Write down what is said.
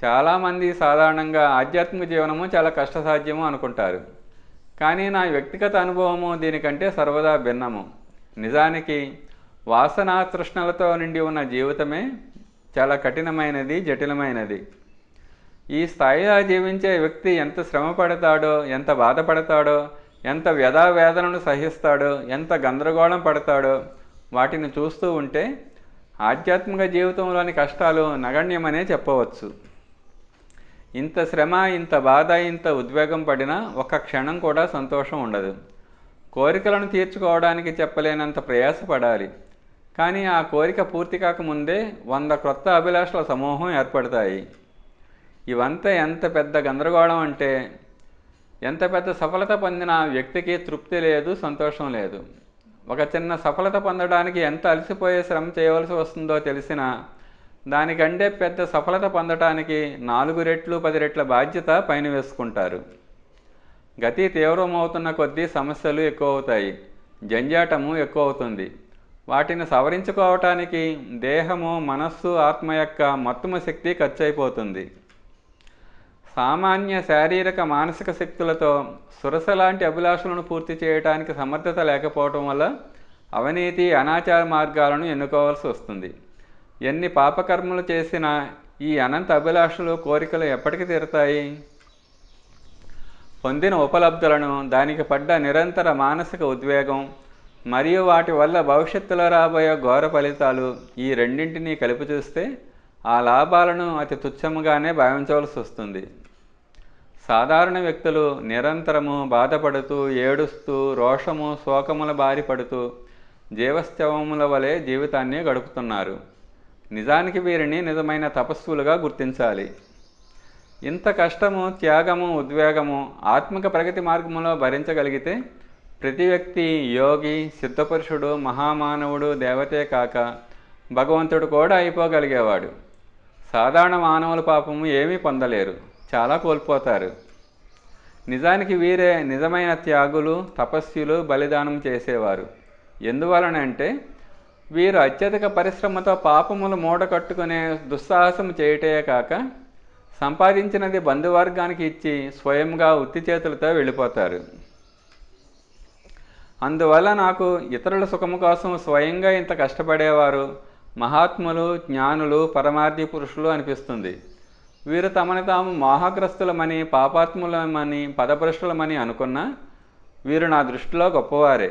చాలామంది సాధారణంగా ఆధ్యాత్మిక జీవనము చాలా కష్టసాధ్యము అనుకుంటారు. కానీ నా వ్యక్తిగత అనుభవము దీనికంటే సర్వదా భిన్నము. నిజానికి వాసన తృష్ణలతో నిండి ఉన్న జీవితమే చాలా కఠినమైనది, జటిలమైనది. ఈ స్థాయిలో జీవించే వ్యక్తి ఎంత శ్రమ పడతాడో, ఎంత బాధపడతాడో, ఎంత వ్యధావేదనను సహిస్తాడో, ఎంత గందరగోళం పడతాడో వాటిని చూస్తూ ఉంటే ఆధ్యాత్మిక జీవితంలోని కష్టాలు నగణ్యమనే చెప్పవచ్చు. ఇంత శ్రమ, ఇంత బాధ, ఇంత ఉద్వేగం పడినా ఒక్క క్షణం కూడా సంతోషం ఉండదు. కోరికలను తీర్చుకోవడానికి చెప్పలేనంత ప్రయాసపడాలి. కానీ ఆ కోరిక పూర్తి కాకముందే 100 క్రొత్త అభిలాషల సమూహం ఏర్పడతాయి. ఇవంతా ఎంత పెద్ద గందరగోళం అంటే, ఎంత పెద్ద సఫలత పొందిన వ్యక్తికి తృప్తి లేదు, సంతోషం లేదు. ఒక చిన్న సఫలత పొందడానికి ఎంత అలసిపోయే శ్రమ చేయవలసి వస్తుందో తెలిసినా దానికంటే పెద్ద సఫలత పొందటానికి 4 రెట్లు 10 రెట్ల బాధ్యత పైన వేసుకుంటారు. గతి తీవ్రమవుతున్న కొద్దీ సమస్యలు ఎక్కువ అవుతాయి, జంజాటము ఎక్కువ అవుతుంది. వాటిని సవరించుకోవటానికి దేహము, మనస్సు, ఆత్మ యొక్క మొత్తము శక్తి ఖర్చు అయిపోతుంది. సామాన్య శారీరక మానసిక శక్తులతో సురస లాంటి అభిలాషలను పూర్తి చేయడానికి సమర్థత లేకపోవటం వల్ల అవినీతి, అనాచార మార్గాలను ఎన్నుకోవాల్సి వస్తుంది. ఎన్ని పాపకర్మలు చేసినా ఈ అనంత అభిలాషలు, కోరికలు ఎప్పటికి తీరుతాయి? పొందిన ఉపలబ్ధులను, దానికి పడ్డ నిరంతర మానసిక ఉద్వేగం మరియు వాటి వల్ల భవిష్యత్తులో రాబోయే ఘోర ఫలితాలు, ఈ రెండింటినీ కలిపి చూస్తే ఆ లాభాలను అతి తుచ్చముగానే భావించవలసి వస్తుంది. సాధారణ వ్యక్తులు నిరంతరము బాధపడుతూ, ఏడుస్తూ, రోషము, శోకముల బారి పడుతూ జీవశ్చవముల వలె జీవితాన్ని గడుపుతున్నారు. నిజానికి వీరిని నిజమైన తపస్సులుగా గుర్తించాలి. ఇంత కష్టము, త్యాగము, ఉద్వేగము ఆత్మిక ప్రగతి మార్గంలో భరించగలిగితే ప్రతి వ్యక్తి యోగి, సిద్ధపురుషుడు, మహామానవుడు, దేవతే కాక భగవంతుడు కూడా అయిపోగలిగేవాడు. సాధారణ మానవుల పాపము ఏమీ పొందలేరు, చాలా కోల్పోతారు. నిజానికి వీరే నిజమైన త్యాగులు, తపస్సులు, బలిదానం చేసేవారు. ఎందువలనంటే వీరు అత్యధిక పరిశ్రమతో పాపములు మూట కట్టుకునే దుస్సాహసం చేయటే కాక సంపాదించినది బంధువర్గానికి ఇచ్చి స్వయంగా ఉత్తి చేతులతో వెళ్ళిపోతారు. అందువల్ల నాకు ఇతరుల సుఖము కోసం స్వయంగా ఇంత కష్టపడేవారు మహాత్ములు, జ్ఞానులు, పరమార్థి పురుషులు అనిపిస్తుంది. వీరు తమను తాము మోహగ్రస్తులమని, పాపాత్ములమని, పదభ్రష్టులమని అనుకున్నా వీరు నా దృష్టిలో గొప్పవారే.